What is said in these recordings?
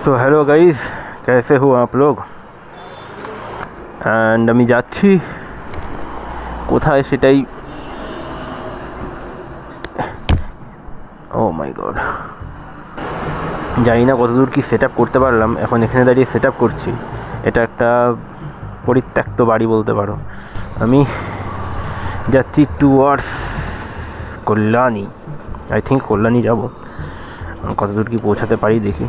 So hello guys, कैसे हो आप लोग। অ্যান্ড আমি যাচ্ছি কোথায় সেটাই, ও মাই গড, জানি না কতদূর কি সেট আপ করতে পারলাম। এখন এখানে দাঁড়িয়ে সেট আপ করছি। এটা একটা পরিত্যক্ত বাড়ি বলতে পারো। আমি যাচ্ছি towards Kalyani. I think Kalyani যাব, কতদূর কি পৌঁছাতে পারি দেখি।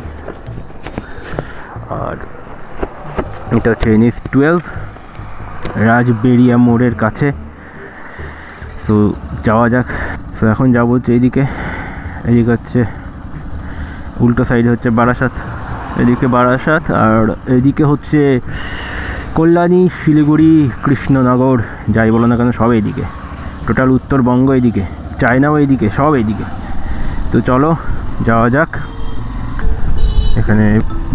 আর এটা হচ্ছে NH-12 রাজবেরিয়া মোড়ের কাছে। তো যাওয়া যাক। তো এখন যাবো হচ্ছে এদিকে হচ্ছে উল্টো সাইডে হচ্ছে বারাসাত, এদিকে বারাসাত, আর এদিকে হচ্ছে কল্যাণী, শিলিগুড়ি, কৃষ্ণনগর, যাই বলো না কেন সব এইদিকে। টোটাল উত্তরবঙ্গ এইদিকে, চায়নাও এইদিকে, সব এইদিকে। তো চলো যাওয়া যাক। এখানে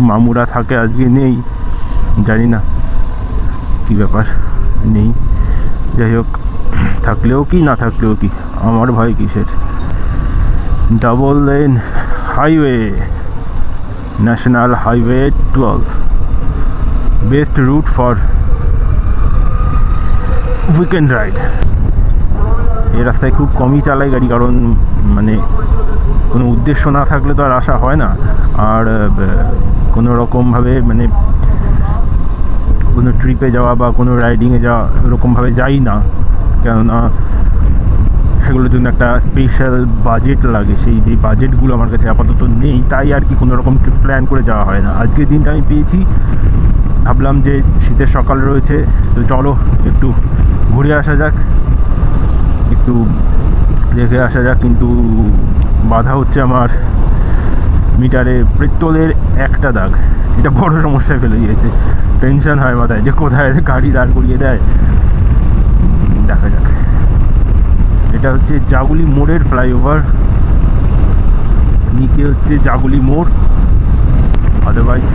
মামুরা থাকে, আজকে নেই, জানি না কী ব্যাপার, নেই। যাই হোক, থাকলেও কি না থাকলেও কি, আমার ভয় কিসের। Double lane highway, national highway 12, best route for weekend ride. এই রাস্তায় খুব কমই চালাই গাড়ি, কারণ মানে কোনো উদ্দেশ্য না থাকলে তো আর আসা হয় না। আর কোনো রকমভাবে মানে কোনো ট্রিপে যাওয়া বা কোনো রাইডিংয়ে যাওয়া এরকমভাবে যাই না, কেননা সেগুলোর জন্য একটা স্পেশাল বাজেট লাগে। সেই যে বাজেটগুলো আমার কাছে আপাতত নেই, তাই আর কি কোনো রকম ট্রিপ প্ল্যান করে যাওয়া হয় না। আজকের দিনটা আমি পেয়েছি, ভাবলাম যে শীতের সকাল রয়েছে, তো চলো একটু ঘুরে আসা যাক, একটু দেখে আসা যাক। কিন্তু বাধা হচ্ছে আমার মিটারে পেট্রোলের একটা দাগ, এটা বড় সমস্যায় ফেলে দিয়েছে। টেনশন হয় মাথায় যে কোথায় গাড়ি দাঁড় করিয়ে দেয়। দেখা যাক। এটা হচ্ছে জাগুলি মোড়ের ফ্লাইওভার, নিচে হচ্ছে জাগুলি মোড়, আদারওয়াইজ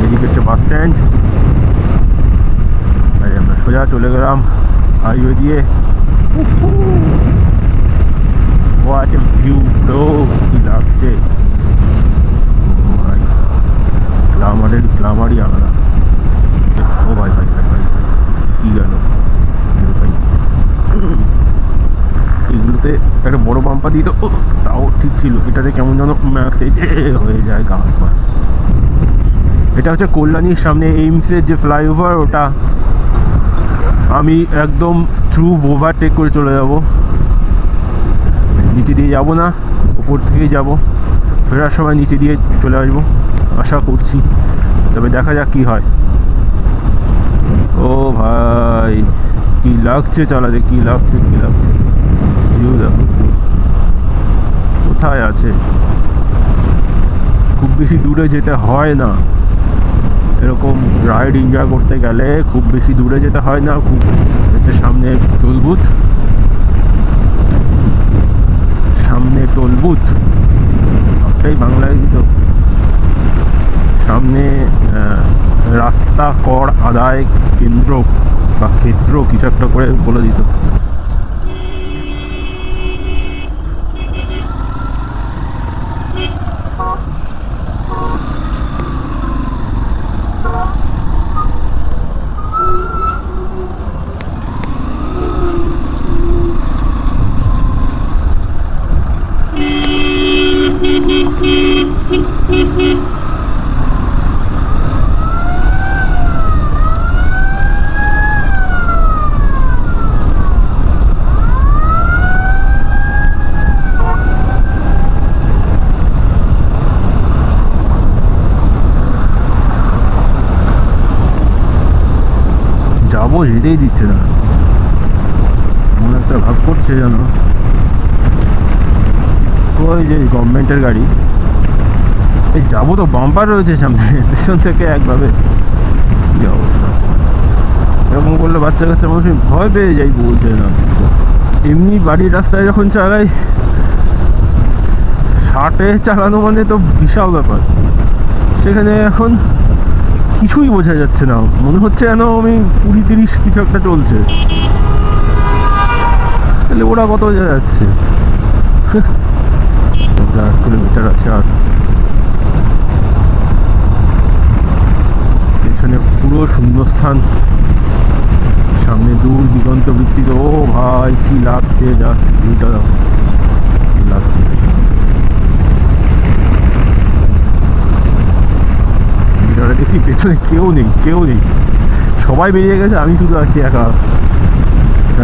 এদিকে হচ্ছে বাস স্ট্যান্ড। আর আমরা সোজা চলে গেলাম হাইওয়ে দিয়ে। হোয়াট এ ভিউ ব্রো, কি লাগছে গ্লামারই আলাদা। ও ভাই ভাই ভাই ভাই কি গেল ভাই, এগুলোতে একটা বড় বাম্পা দিত, তাও ঠিক ছিল। এটাতে কেমন যেন ম্যাসেজ হয়ে যায় গা পা। এটা হচ্ছে কল্যাণীর সামনে এইমসের যে ফ্লাইওভার, ওটা আমি একদম থ্রু ওভারটেক করে চলে যাব। নিচে দিয়ে যাব না, উপর থেকেই যাব। ফেরার সময় নিচে দিয়ে চলে আসবো আশা করছি, তবে দেখা যাক কী হয়। ও ভাই কি লাগছে চালাতে, কি লাগছে ভিউ দেখো কোথায় আছে। খুব বেশি দূরে যেতে হয় না, এরকম রাইড এনজয় করতে গেলে খুব বেশি দূরে যেতে হয় না। খুব হচ্ছে সামনে টোল বুথ, সবটাই বাংলায় দিত। সামনে রাস্তা কর আদায় কেন্দ্র বা ক্ষেত্র কিছু একটা করে বলে দিত। যেতেই দিচ্ছে না, এমন একটা ভাব করছে যেন ওই যে গভর্নমেন্টের গাড়ি। এই যাবো তো, বাম্পার রয়েছে সামনে, পেছন থেকে একভাবে কি অবস্থা। এরকম করলে বাচ্চা কাচ্চা মানুষ ভয় পেয়ে যাই বলছে না। এমনি বাড়ির রাস্তায় যখন চালাই 60-এ চালানো মানে তো বিশাল ব্যাপার, সেখানে এখন কিছুই বোঝা যাচ্ছে না, মনে হচ্ছে যেন আমি 20-30 কিছু একটা চলছে। তাহলে ওরা কত বোঝা যাচ্ছে, 8 কিলোমিটার আছে আর। এখানে পুরো শূন্যস্থান, সামনে দূর দিগন্ত বিস্তৃত। ও ভাই কি লাগছে, জাস্ট ভিউটা দেখো কি লাগছে। ভিডিওটা দেখছি পেছনে কেউ নেই, কেউ নেই, সবাই বেরিয়ে গেছে, আমি শুধু আছি একা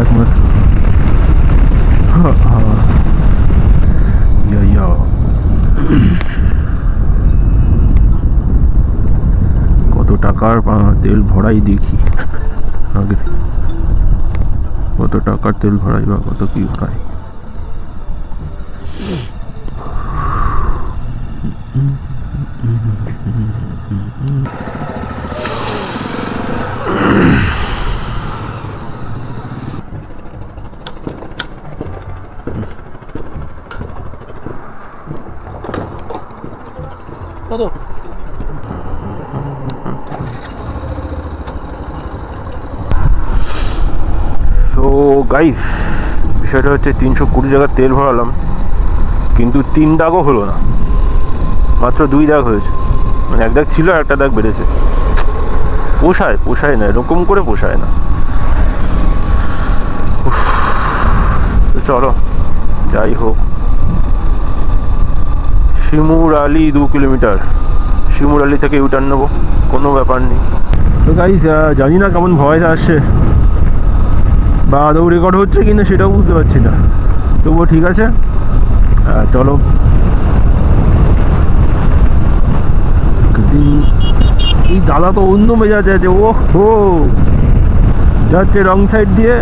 একমাত্র। কত টাকার তেল ভরাই দেখি আগে, কত টাকার তেল ভরাই বা কত কি ভরাই। কত? সো গাইস, বিষয়টা হচ্ছে 320 টাকার তেল ভরালাম, কিন্তু 3 দাগও হলো না, মাত্র 2 দাগ হয়েছে। মানে 1 দাগ ছিল, আর 1টা দাগ বেড়েছে। পোষায় না, এরকম করে পোষায় না। তো চলো যাই হোক, শিমুরালি 2 কিলোমিটার, শিমুরালি থেকে ইউটার্ন নেবো, কোনো ব্যাপার নেই। তো গাইস জানি না কেমন ভয়েস আসছে বা আদৌ রেকর্ড হচ্ছে কিনা সেটাও বুঝতে পারছি না, তবুও ঠিক আছে, চলো। এই দাদা তো অন্য মেজাজে আছে, ও হো যাচ্ছে রং সাইড দিয়ে,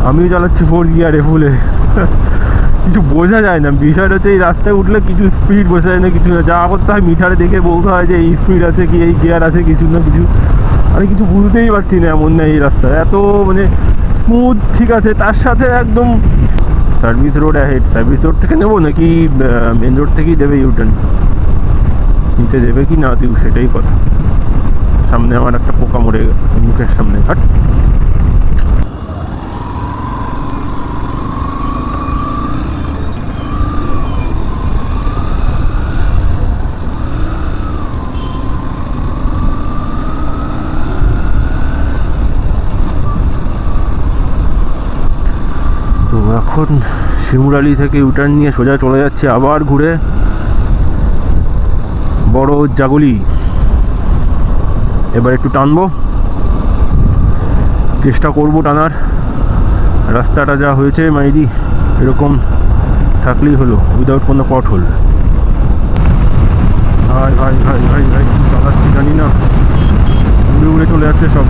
আমিও চালাচ্ছি 4 গিয়ারে ফুলে। কিছু বোঝা যায় না, বিষয়টা হচ্ছে এই রাস্তায় উঠলে কিছু স্পিড বোঝা যায় না, কিছু না, যা করতে হয় মিটারে দেখে বলতে হয় যে এই স্পিড আছে কি, এই গিয়ার আছে, কিছু না কিছু। আমি কিছু বুঝতেই পারছি না, এমন না এই রাস্তায় এত মানে স্মুথ, ঠিক আছে, তার সাথে একদম service road ahead. Service road থেকে নেবো নাকি মেন রোড থেকেই দেবে ইউটার্ন, নিচে দেবে কি না দেবে সেটাই কথা। সামনে আমার একটা পোকা মরে গেছে মুখের সামনে, হাট। তো এখন শিমুরালি থেকে ইউটার্ন নিয়ে সোজা চলে যাচ্ছে আবার ঘুরে বড় জাগুলি। এবার একটু টানবো, চেষ্টা করবো টানার। রাস্তাটা যা হয়েছে মাইরি, এরকম থাকলেই হলো, উইদাউট কোনো পট হোল। ভাই ভাই ভাই ভাই ভাই কি চালাচ্ছি জানি না, উড়ে উড়ে চলে যাচ্ছে সব।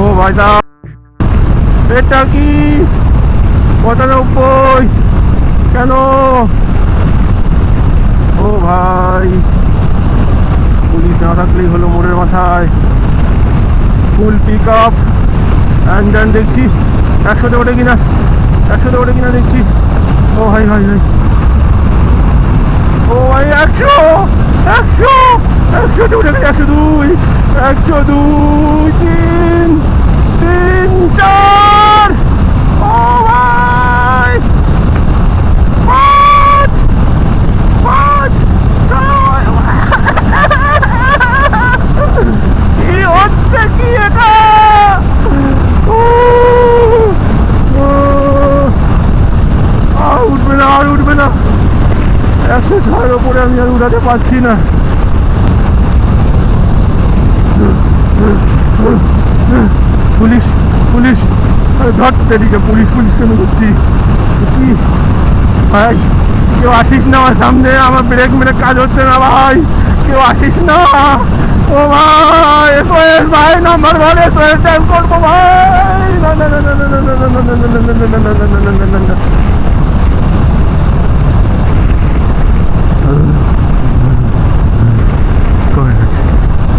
ও ভাই দা, এটা কি 95 কেন? ও ভাই, পুলিশ না থাকলেই হলো মোড়ের মাথায়। ফুল পিক আপ অ্যান্ড দেন দেখছি 100-তে ওঠে কিনা, 100-তে ওঠে কিনা দেখছি। ও ভাই ভাই ভাই, ও ভাই 100 100 100-তে উঠে গেছে, 102 102 3 3 4, ও ভাই 5 5 কি হচ্ছে কি এটা? আর উঠবে না, আর উঠবে না, 106-এর ওপরে আমি আর উঠাতে পারছি না। পুলিশ পুলিশ ধরতে দিকে, পুলিশ পুলিশ কেন করছি কি ভাই? কেউ আসিস না আমার সামনে, আমার ব্রেক মেরে কাজ হচ্ছে না ভাই, কেউ আসিস না। ও ভাই এসওএস ভাই, নাম্বার 1 এসওএস ডায়াল করবো ভাই। না না না না না না না না না না না না না না।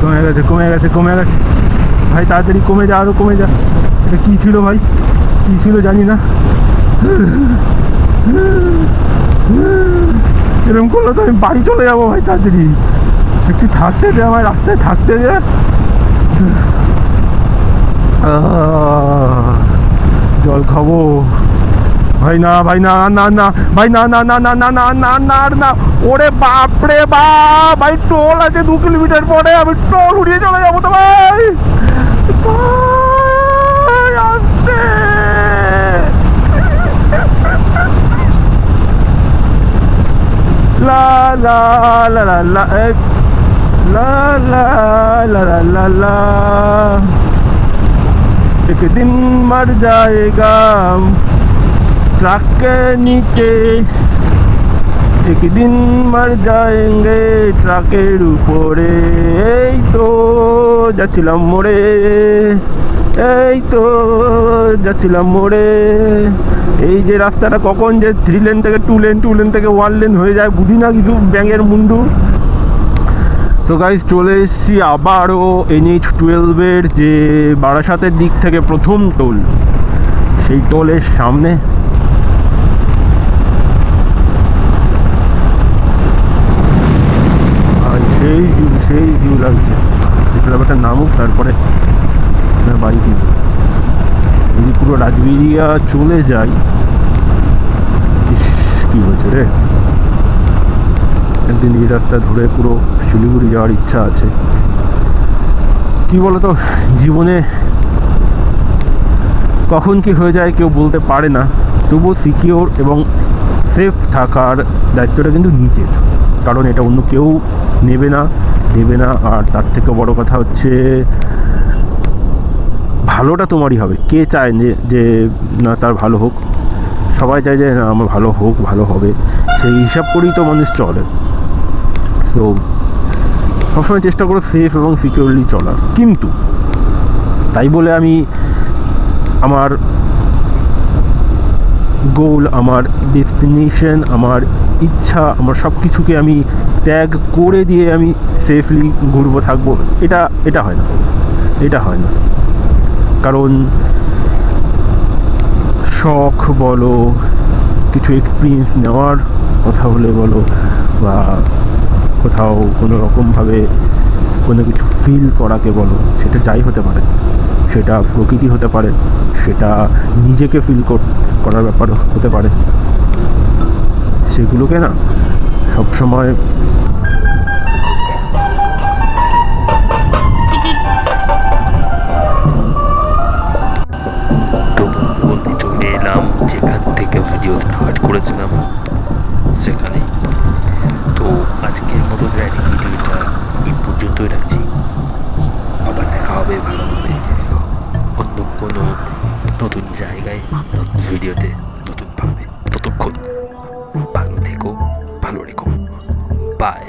কমে গেছে কমে গেছে কমে গেছে ভাই, তাড়াতাড়ি কমে যা, আরো কমে যা। এটা কী ছিল ভাই, কী ছিল জানি না, এরকম করলে তো আমি বাড়ি চলে যাবো ভাই। তাড়াতাড়ি একটু থাকতে দে, আমার রাস্তায় থাকতে দে। জল খাবো, ভাই না ভাই না না না ভাই না না না না না না না না না ওরে বাপরে বাপ ভাই টোল আছে 2 কিলোমিটার পরে আমি টোল উড়িয়ে চলে যাবো তো ভাই ভাই আসতে লা লা লা লা লা ला ला ला ला ला ला एक दिन मर जाएगा ट्रक के नीचे एक दिन मर जाएंगे ট্রাকের উপরে এই তো যাচ্ছিলাম মোড়ে এই তো যাচ্ছিলাম মোড়ে এই যে রাস্তাটা কখন যে 3 লেন থেকে 2 লেন 2 লেন থেকে 1 লেন হয়ে যায় বুঝি না কিছু ব্যাঙের মুন্ডু। তো গাইস চলে এসেছি আবারও NH-12 যে বারাসাতের দিক থেকে প্রথম টোল সেই টোলের সামনে। সেই ভিউ লাগছে ব্যাপারটা নামুক তারপরে বাড়ি কি যদি পুরো রাজবিরিয়া চলে যাই কি হচ্ছে রে একদিন এই রাস্তা ধরে পুরো শিলিগুড়ি যাওয়ার ইচ্ছা আছে। কি বলতো জীবনে কখন কি হয়ে যায় কেউ বলতে পারে না, তবুও সিকিওর এবং সেফ থাকার দায়িত্বটা কিন্তু নিজের, কারণ এটা অন্য কেউ নেবে না দেবে না। আর তার থেকে বড় কথা হচ্ছে ভালোটা তোমারই হবে। কে চায় যে না তার ভালো হোক? সবাই চায় যে না আমার ভালো হোক ভালো হবে, সেই হিসাব করেই তো মানুষ চলে। তো সবসময় চেষ্টা করো সেফ এবং সিকিউরলি চলার, কিন্তু তাই বলে আমি আমার গোল আমার ডেস্টিনেশন আমার ইচ্ছা আমার সব কিছুকে আমি ত্যাগ করে দিয়ে আমি সেফলি ঘুরবো থাকবো, এটা হয় না, এটা হয় না। কারণ শখ বলো কিছু এক্সপিরিয়েন্স নেওয়ার কথা হলে বলো বা কোথাও কোনো রকমভাবে কোনো কিছু ফিল করাকে বলো, সেটা যাই হতে পারে, সেটা প্রকৃতি হতে পারে, সেটা নিজেকে ফিল করার ব্যাপার হতে পারে, সেগুলোকে না সবসময় বলতে চলে এলাম যেখান থেকে ভিডিও স্টার্ট করেছিলাম সেখানে। তো আজকের মতো রাইডিং ভিডিওটা এই পর্যন্তই রাখছি, আবার দেখা হবে ভালোভাবে অন্য কোনো নতুন জায়গায় নতুন ভিডিওতে নতুনভাবে। ততক্ষণ ভালো থেকো, ভালো রেখো, বাই।